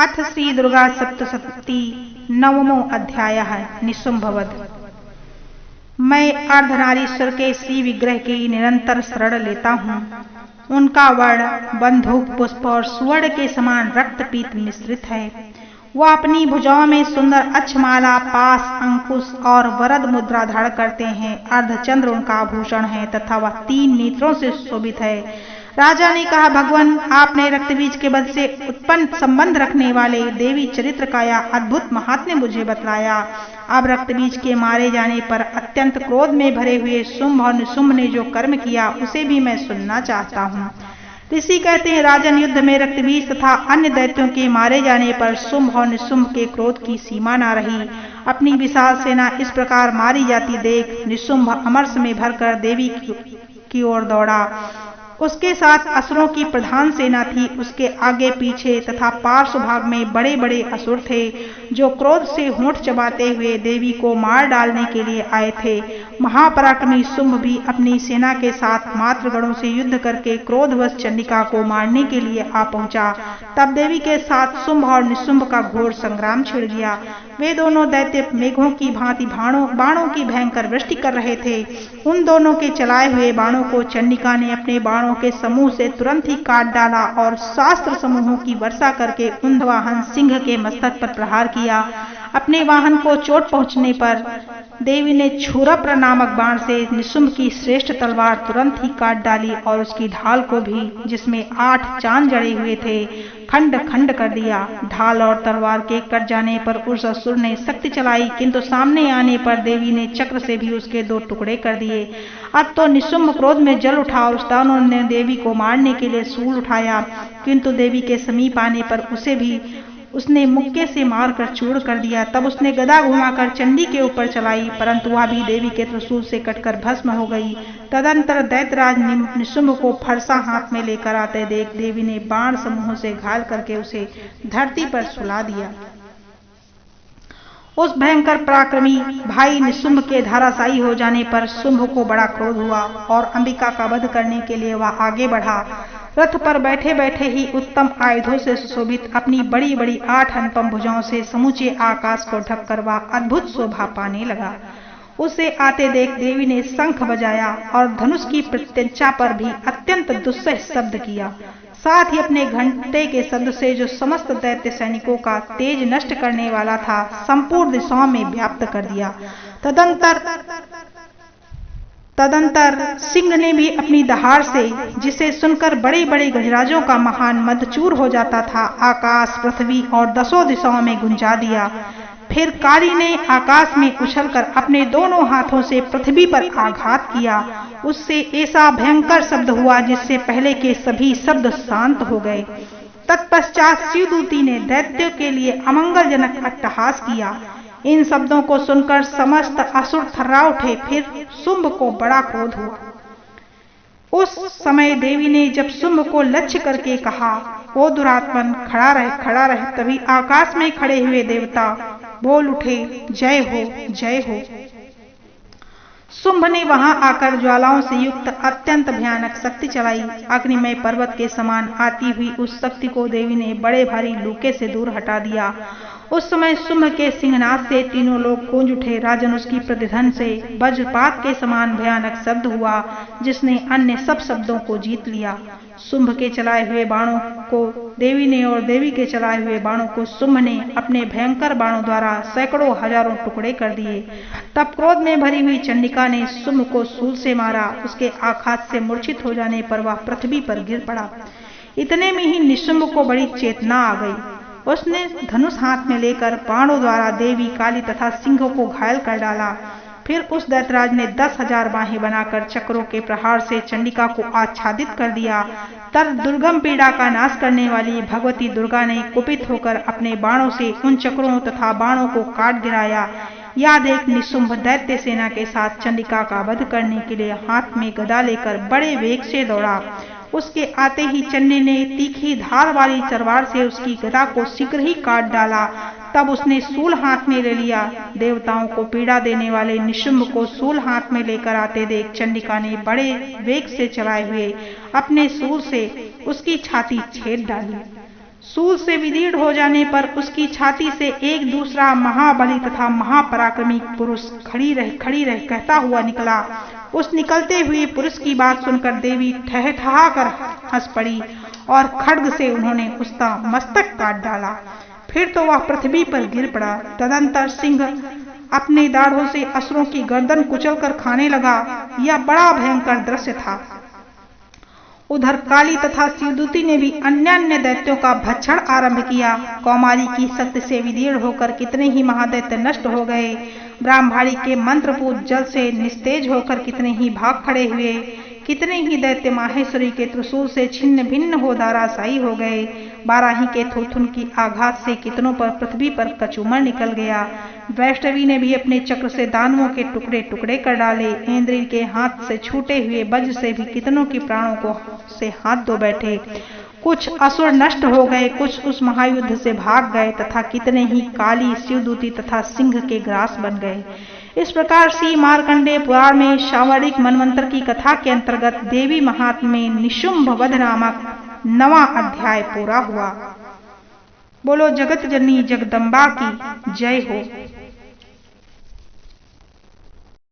अथ श्री दुर्गा सप्तशती नवमो अध्याय है निशुंभवध। मैं अर्धनारीश्वर के श्री विग्रह की निरंतर शरण लेता हूँ। उनका वर्ण बंदूक पुष्प और सुवर्ण के समान रक्त पीत मिश्रित है। वह अपनी भुजाओं में सुंदर अक्षमाला, पास, अंकुश और वरद मुद्रा धारण करते हैं। अर्धचंद्र उनका आभूषण है तथा वह 3 नेत्रों से शोभित है। राजा ने कहा, भगवान, आपने रक्तबीज के बल से उत्पन्न संबंध रखने वाले देवी चरित्र का यह अद्भुत महात्म्य मुझे बतलाया। अब रक्तबीज के मारे जाने पर अत्यंत क्रोध में भरे हुए शुंभ और निशुंभ ने जो कर्म किया उसे भी मैं सुनना चाहता हूँ। ऋषि कहते हैं, राजन, युद्ध में रक्तबीज तथा अन्य दैत्यों के मारे जाने पर शुंभ और निशुंभ के क्रोध की सीमा न रही। अपनी विशाल सेना इस प्रकार मारी जाती देख निशुंभ अमरस में भरकर देवी की ओर दौड़ा। उसके साथ असुरों की प्रधान सेना थी। उसके आगे पीछे तथा पार्श्व भाग में बड़े बड़े असुर थे जो क्रोध से होंठ चबाते हुए देवी को मार डालने के लिए आए थे। महापराक्रमी शुंभ भी अपनी सेना के साथ मातृगणों से युद्ध करके क्रोधवश चंडिका को मारने के लिए आ पहुंचा। तब देवी के साथ शुंभ और निशुंभ का घोर संग्राम छिड़ गया। वे दोनों दैत्य मेघों की भांति बाणों की भयंकर वृष्टि कर रहे थे। उन दोनों के चलाए हुए बाणों को चंडिका ने अपने बाणों के समूह से तुरंत ही काट डाला और शास्त्र समूहों की वर्षा करके ऊंधवाहन सिंह के मस्तक पर प्रहार किया। अपने वाहन को चोट पहुंचने पर देवी ने क्षुरप्र नामक बाण से निशुंभ की श्रेष्ठ तलवार तुरंत ही काट डाली और उसकी ढाल को भी, जिसमें 8 चांद जड़े हुए थे, खंड खंड कर दिया। ढाल और तलवार के कट जाने पर उस असुर ने शक्ति चलाई, किंतु सामने आने पर देवी ने चक्र से भी उसके 2 टुकड़े कर दिए। अब तो निशुंभ क्रोध में जल उठा। उस दानव ने देवी को मारने के लिए शूल उठाया, किंतु देवी के समीप आने पर उसे भी उसने मुक्के से मारकर चूर कर दिया। तब उसने गदा घुमाकर चंडी के ऊपर चलाई, परंतु वह भी देवी के त्रिशूल से कटकर भस्म हो गई। तदंतर दैत्यराज निशुंभ को फरसा हाथ में लेकर आते देख देवी ने बाण समूह से घायल करके उसे धरती पर सुला दिया। उस भयंकर पराक्रमी भाई निशुंभ के धराशायी हो जाने पर शुंभ को बड़ा क्रोध हुआ और अंबिका का वध करने के लिए वह आगे बढ़ा। रथ पर बैठे बैठे ही उत्तम आयुधों से सुशोभित अपनी बड़ी बड़ी 8 अनुपम भुजाओं से समूचे आकाश को ढककर वह अद्भुत शोभा पाने लगा। उसे आते देख देवी ने शंख बजाया और धनुष की प्रत्यंचा पर भी अत्यंत दुस्सह शब्द किया। साथ ही अपने घंटे के शब्द से जो समस्त दैत्य सैनिकों का तेज नष्ट करने वाला था, संपूर्ण दिशाओं में व्याप्त कर दिया। तदंतर सिंह ने भी अपनी दहाड़ से, जिसे सुनकर बड़े बड़े गजराजों का महान मदचूर हो जाता था, आकाश, पृथ्वी और 10 दिशाओं में गुंजा दिया। फिर काली ने आकाश में उछलकर अपने दोनों हाथों से पृथ्वी पर आघात किया। उससे ऐसा भयंकर शब्द हुआ जिससे पहले के सभी शब्द शांत हो गए। तत्पश्चात शिवदूती ने दैत्यों के लिए अमंगलजनक अट्टहास किया। इन शब्दों को सुनकर समस्त असुर थर्रा उठे। फिर शुंभ को बड़ा क्रोध हुआ। उस समय देवी ने जब शुंभ को लक्ष्य करके कहा, ओ दुरात्मन, खड़ा रहे। तभी आकाश में खड़े हुए देवता बोल उठे, जय हो, जय हो। शुंभ ने वहां आकर ज्वालाओं से युक्त अत्यंत भयानक शक्ति चलाई। अग्निमय पर्वत के समान आती हुई उस शक्ति को देवी ने बड़े भारी लूके से दूर हटा दिया। उस समय शुंभ के सिंहनाद से तीनों लोग गूंज उठे। राजन, उसकी प्रतिध्वनि से वज्रपात के समान भयानक शब्द हुआ जिसने अन्य सब शब्दों को जीत लिया। शुंभ के चलाए हुए बाणों को देवी ने और देवी के चलाए हुए बाणों को शुंभ ने अपने भयंकर बाणों द्वारा सैकड़ों हजारों टुकड़े कर दिए। तब क्रोध में भरी हुई चंडिका ने शुंभ को शूल से मारा। उसके आघात से मूर्छित हो जाने पर वह पृथ्वी पर गिर पड़ा। इतने में ही निशुंभ को बड़ी चेतना आ गई। उसने धनुष हाथ में लेकर बाणों द्वारा देवी, काली तथा सिंह को घायल कर डाला। फिर उस दैत्यराज ने 10,000 बाहें बनाकर चक्रों के प्रहार से चंडिका को आच्छादित कर दिया। तब दुर्गम पीड़ा का नाश करने वाली भगवती दुर्गा ने कुपित होकर अपने बाणों से उन चक्रों तथा बाणों को काट गिराया। यह देख निशुंभ दैत्य सेना के साथ चंडिका का वध करने के लिए हाथ में गदा लेकर बड़े वेग से दौड़ा। उसके आते ही चंडी ने तीखी धार वाली तलवार से उसकी गदा को शीघ्र ही काट डाला। तब उसने शूल हाथ में ले लिया। देवताओं को पीड़ा देने वाले निशुंभ को शूल हाथ में लेकर आते देख चंडिका ने बड़े वेग से चलाए हुए अपने शूल से उसकी छाती छेद डाली। सूल से विदीर्ण हो जाने पर उसकी छाती से एक दूसरा महाबली तथा महापराक्रमी पुरुष खड़ी रह कहता हुआ निकला। उस निकलते हुए पुरुष की बात सुनकर देवी ठहठहा कर हंस पड़ी और खड्ग से उन्होंने उसका मस्तक काट डाला। फिर तो वह पृथ्वी पर गिर पड़ा। तदंतर सिंह अपने दाढ़ों से असुरों की गर्दन कुचलकर खाने लगा। यह बड़ा भयंकर दृश्य था। उधर काली तथा शिवदूती ने भी अन्य दैत्यों का भक्षण आरंभ किया। कौमारी की शक्ति से विदीर्ण होकर कितने ही महादैत्य नष्ट हो गए। ब्राह्मणी के मंत्रपूत जल से निस्तेज होकर कितने ही भाग खड़े हुए। कितने ही दैत्य माहेश्वरी के त्रिशूल से छिन्न भिन्न हो धाराशायी हो गए। बाराही के थुथुन की आघात से कितनों पर पृथ्वी पर कचूमर निकल गया। वैष्णवी ने भी अपने चक्र से दानवों के टुकड़े टुकड़े कर डाले। इंद्र के हाथ से छूटे हुए वज्र से भी कितनों के प्राणों को से हाथ धो बैठे। कुछ असुर नष्ट हो गए, कुछ उस महायुद्ध से भाग गए तथा कितने ही काली शिवदूती तथा सिंह के ग्रास बन गए। इस प्रकार श्री मार्कंडेय पुराण में शावणिक मनवंतर की कथा के अंतर्गत देवी महात्म्य में निशुंभ वध नामक 9वां अध्याय पूरा हुआ। बोलो जगत जननी जगदम्बा की जय हो।